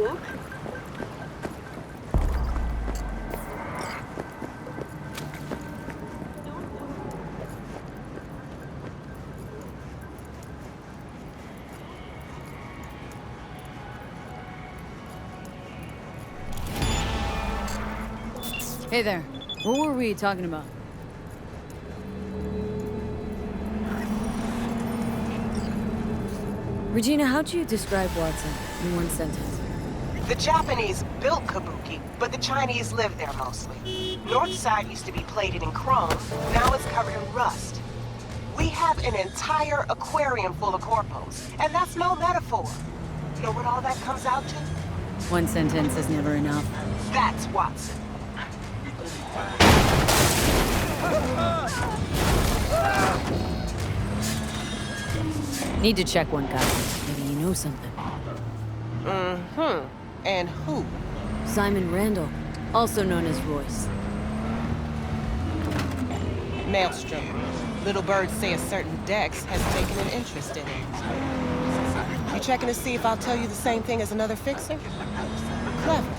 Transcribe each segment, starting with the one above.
Hey there. What were we talking about? Regina, how'd you describe Watson in one sentence? The Japanese built Kabuki, but the Chinese live there mostly. North side used to be plated in chrome, now it's covered in rust. We have an entire aquarium full of corpos, and that's no metaphor. Know what all that comes out to? One sentence is never enough. That's Watson. Need to check one guy. Maybe you know something. Mm-hmm. And who? Simon Randall, also known as Royce. Maelstrom. Little birds say a certain Dex has taken an interest in it. You checking to see if I'll tell you the same thing as another fixer? Clever,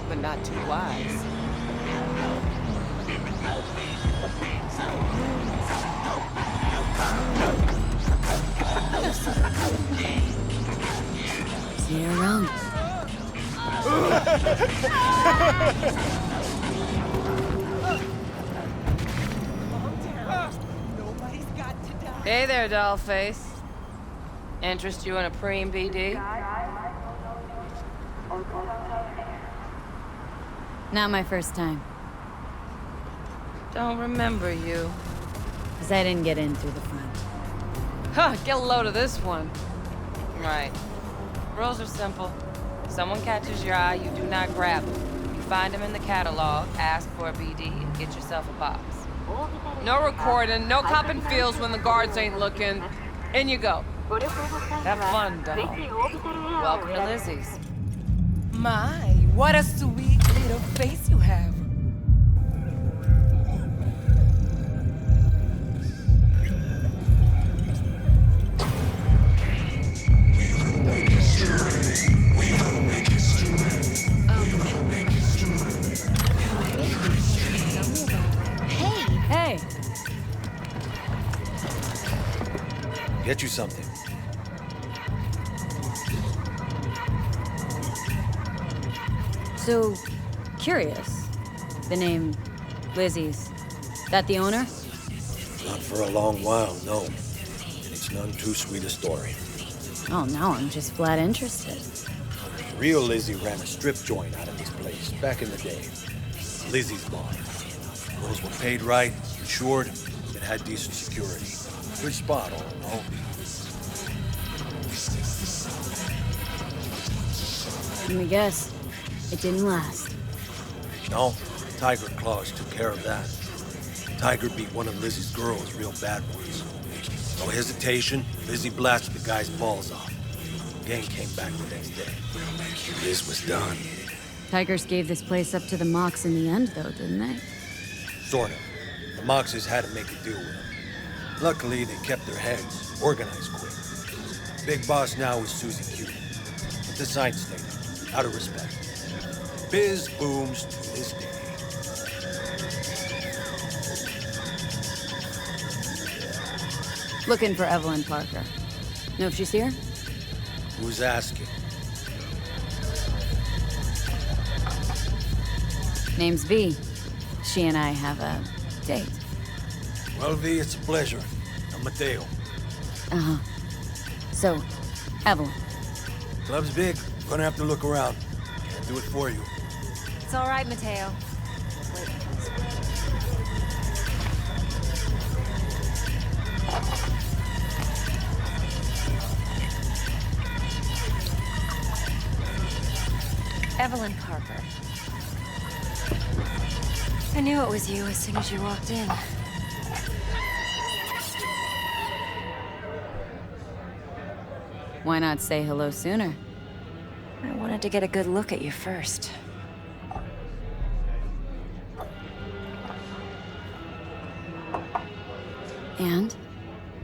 but not too wise. See you around. Hey there, dollface. Interest you in a preem BD? Not my first time. Don't remember you. Because I didn't get in through the front. Huh, get a load of this one. Right. Rules are simple. Someone catches your eye, you do not grab them. You find them in the catalog, ask for a BD, and get yourself a box. No recording, no copping feels when the guards ain't looking. In you go. Have fun, doll. Welcome to Lizzie's. My, what a sweet little face you have. Hey! Get you something. So, curious. The name Lizzie's. That the owner? Not for a long while, no. And it's none too sweet a story. Oh, now I'm just flat interested. Real Lizzie ran a strip joint out of this place back in the day. Lizzie's bar. Girls were paid right, insured, and had decent security. Good spot, all in all. Let me guess. It didn't last. No, Tiger Claws took care of that. Tiger beat one of Lizzie's girls, real bad ones. No hesitation, Lizzie blasted the guy's balls off. Gang came back the next day. Liz was done. Tigers gave this place up to the Mox in the end, though, didn't they? Sort of. The Moxes had to make a deal with him. Luckily, they kept their heads, organized quick. Big boss now is Susie Q. It's a side statement, out of respect. Biz booms to this day. Looking for Evelyn Parker. Know if she's here? Who's asking? Name's V. She and I have a date. Well, V, it's a pleasure. I'm Mateo. Uh-huh. So, Evelyn. Club's big. Gonna have to look around. Can't do it for you. It's all right, Mateo. Evelyn Parker. I knew it was you as soon as you walked in. Why not say hello sooner? I wanted to get a good look at you first. And?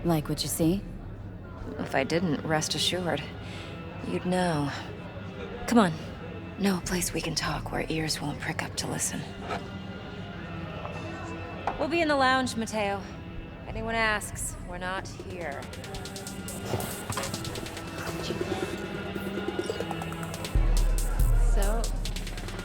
Like what you see? If I didn't, rest assured, you'd know. Come on, Know a place we can talk where ears won't prick up to listen. We'll be in the lounge, Mateo. If anyone asks, we're not here. So,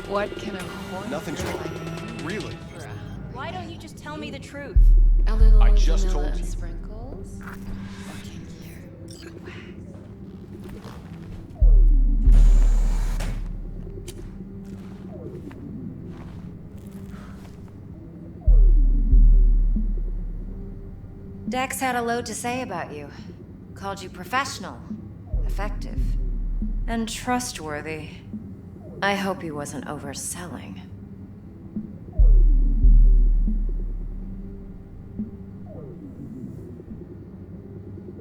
what can a horn Nothing's do wrong. Really? for Why don't you just tell me the truth? a little I just vanilla told and you. sprinkles? Or can you? Dex had a load to say about you. Called you professional, effective, and trustworthy. I hope he wasn't overselling.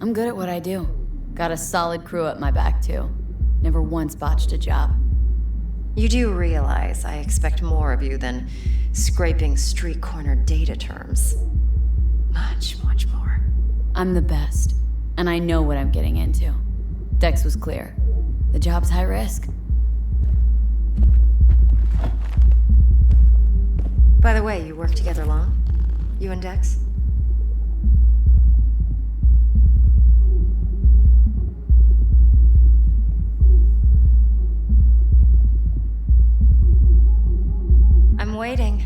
I'm good at what I do. Got a solid crew at my back, too. Never once botched a job. You do realize I expect more of you than scraping street corner data terms. Much, much more. I'm the best, and I know what I'm getting into. Dex was clear. The job's high risk. By the way, you work together long? You and Dex? I'm waiting.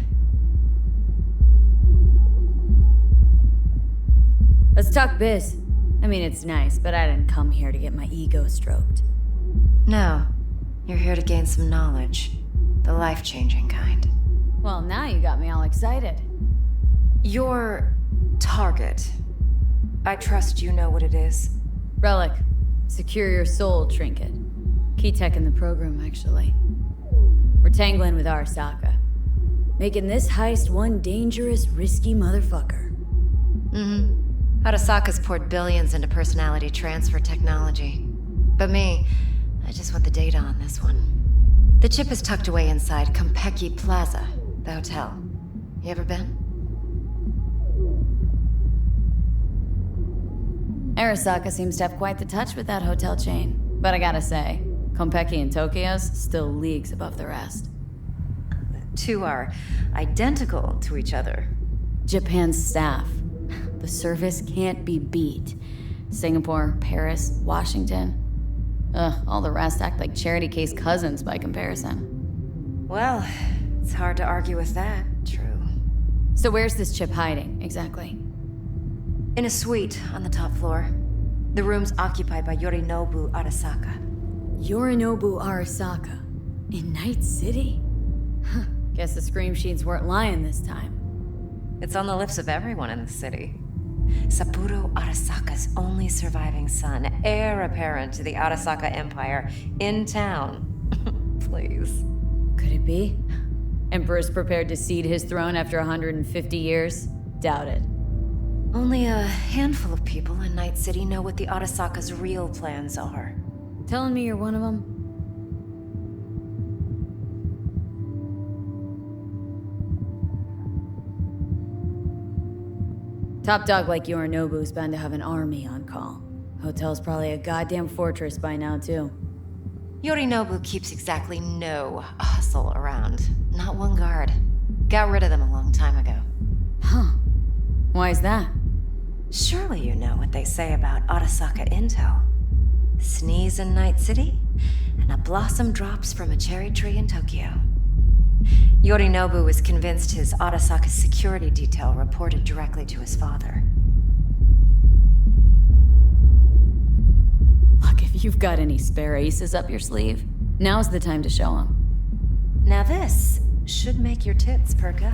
Let's talk biz. I mean, it's nice, but I didn't come here to get my ego stroked. No, you're here to gain some knowledge. The life-changing kind. Well, now you got me all excited. Your target. I trust you know what it is. Relic. Secure your soul trinket. Key tech in the program, actually. We're tangling with Arasaka. Making this heist one dangerous, risky motherfucker. Arasaka's poured billions into personality transfer technology. But me, I just want the data on this one. The chip is tucked away inside Konpeki Plaza, the hotel. You ever been? Arasaka seems to have quite the touch with that hotel chain. But I gotta say, Konpeki in Tokyo's still leagues above the rest. Two are identical to each other. Japan's staff. The service can't be beat. Singapore, Paris, Washington. Ugh, all the rest act like charity case cousins by comparison. Well, it's hard to argue with that. True. So where's this chip hiding, exactly? In a suite on the top floor. The room's occupied by Yorinobu Arasaka. Yorinobu Arasaka. In Night City? Huh. Guess the scream sheets weren't lying this time. It's on the lips of everyone in the city. Saburo Arasaka's only surviving son, heir apparent to the Arasaka Empire, in town. Please. Could it be? Emperor's prepared to cede his throne after 150 years? Doubt it. Only a handful of people in Night City know what the Arasaka's real plans are. Telling me you're one of them? Top dog like Yorinobu's bound to have an army on call. Hotel's probably a goddamn fortress by now, too. Yorinobu keeps exactly no hustle around. Not one guard. Got rid of them a long time ago. Huh. Why's that? Surely you know what they say about Arasaka intel. Sneeze in Night City, and a blossom drops from a cherry tree in Tokyo. Yorinobu was convinced his Arasaka security detail reported directly to his father. Look, if you've got any spare aces up your sleeve, now's the time to show them. Now this should make your tits perk up.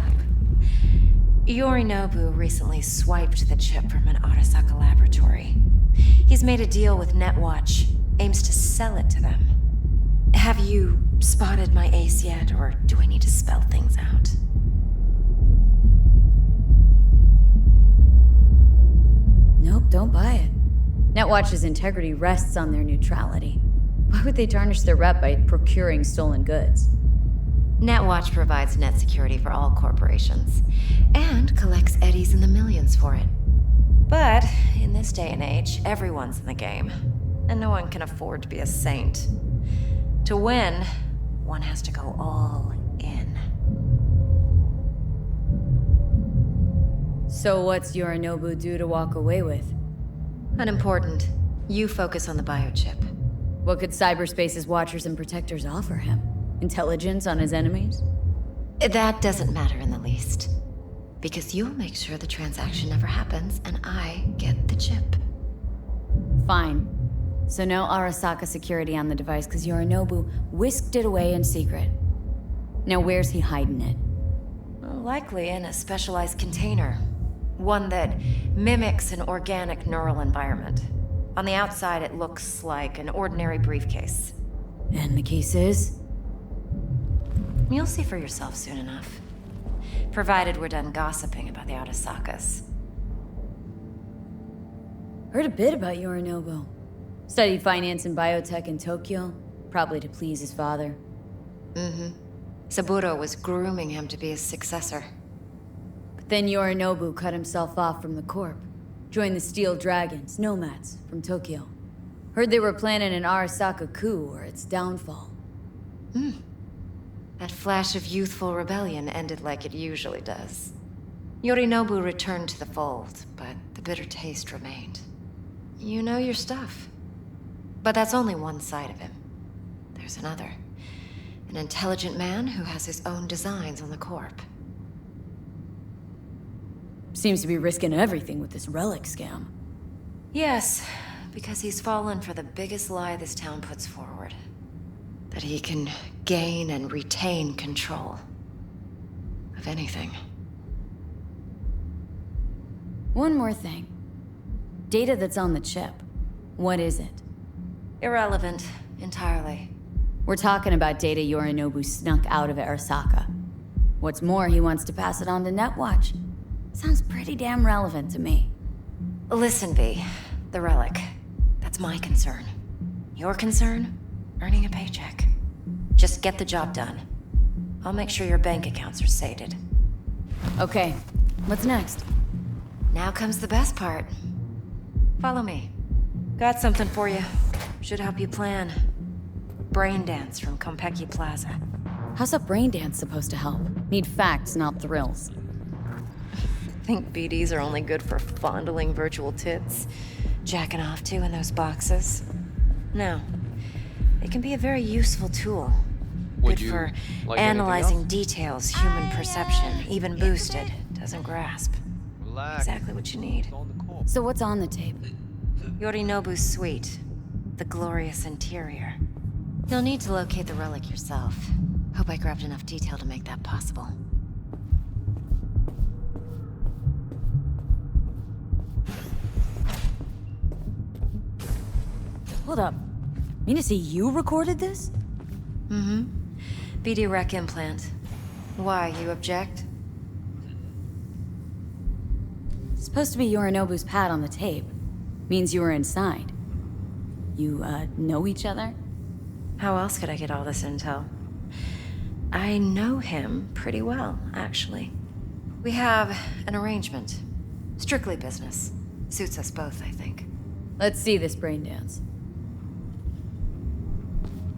Yorinobu recently swiped the chip from an Arasaka laboratory. He's made a deal with Netwatch, aims to sell it to them. Have you spotted my ace yet, or do I need to spell things out? Nope, don't buy it. Netwatch's integrity rests on their neutrality. Why would they tarnish their rep by procuring stolen goods? Netwatch provides net security for all corporations, and collects eddies in the millions for it. But in this day and age, everyone's in the game, and no one can afford to be a saint. To win, one has to go all in. So what's Yorinobu due to walk away with? Unimportant. You focus on the biochip. What could cyberspace's watchers and protectors offer him? Intelligence on his enemies? That doesn't matter in the least. Because you'll make sure the transaction never happens, and I get the chip. Fine. So no Arasaka security on the device because Yorinobu whisked it away in secret. Now where's he hiding it? Likely in a specialized container. One that mimics an organic neural environment. On the outside, it looks like an ordinary briefcase. And the case is? You'll see for yourself soon enough. Provided we're done gossiping about the Arasakas. Heard a bit about Yorinobu. Studied finance and biotech in Tokyo, probably to please his father. Saburo was grooming him to be his successor. But then Yorinobu cut himself off from the Corp. Joined the Steel Dragons, nomads, from Tokyo. Heard they were planning an Arasaka coup or its downfall. That flash of youthful rebellion ended like it usually does. Yorinobu returned to the fold, but the bitter taste remained. You know your stuff. But that's only one side of him. There's another. An intelligent man who has his own designs on the Corp. Seems to be risking everything with this relic scam. Yes, because he's fallen for the biggest lie this town puts forward. That he can gain and retain control of anything. One more thing. Data that's on the chip. What is it? Irrelevant, entirely. We're talking about data Yorinobu snuck out of Arasaka. What's more, he wants to pass it on to Netwatch. Sounds pretty damn relevant to me. Listen, V. The relic. That's my concern. Your concern? Earning a paycheck. Just get the job done. I'll make sure your bank accounts are sated. Okay, what's next? Now comes the best part. Follow me. Got something for you. Should help you plan. Brain dance from Konpeki Plaza. How's a brain dance supposed to help? Need facts, not thrills. Think BDs are only good for fondling virtual tits? Jacking off to in those boxes? No. It can be a very useful tool. Would Good you for like analyzing anything details human perception, even boosted, doesn't grasp. Relax. Exactly what you need. It's on the call. So what's on the tape? Yorinobu's suite. The glorious interior. You'll need to locate the relic yourself. Hope I grabbed enough detail to make that possible. Hold up. Mean to say you recorded this? BD rec implant. Why, you object? It's supposed to be Yorinobu's pad on the tape. Means you were inside. You, know each other? How else could I get all this intel? I know him pretty well, actually. We have an arrangement. Strictly business. Suits us both, I think. Let's see this brain dance.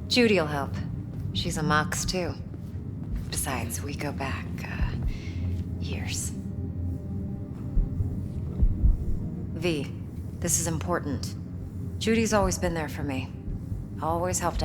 Judy'll help. She's a Mox, too. Besides, we go back, years. V, this is important. Judy's always been there for me. Always helped out.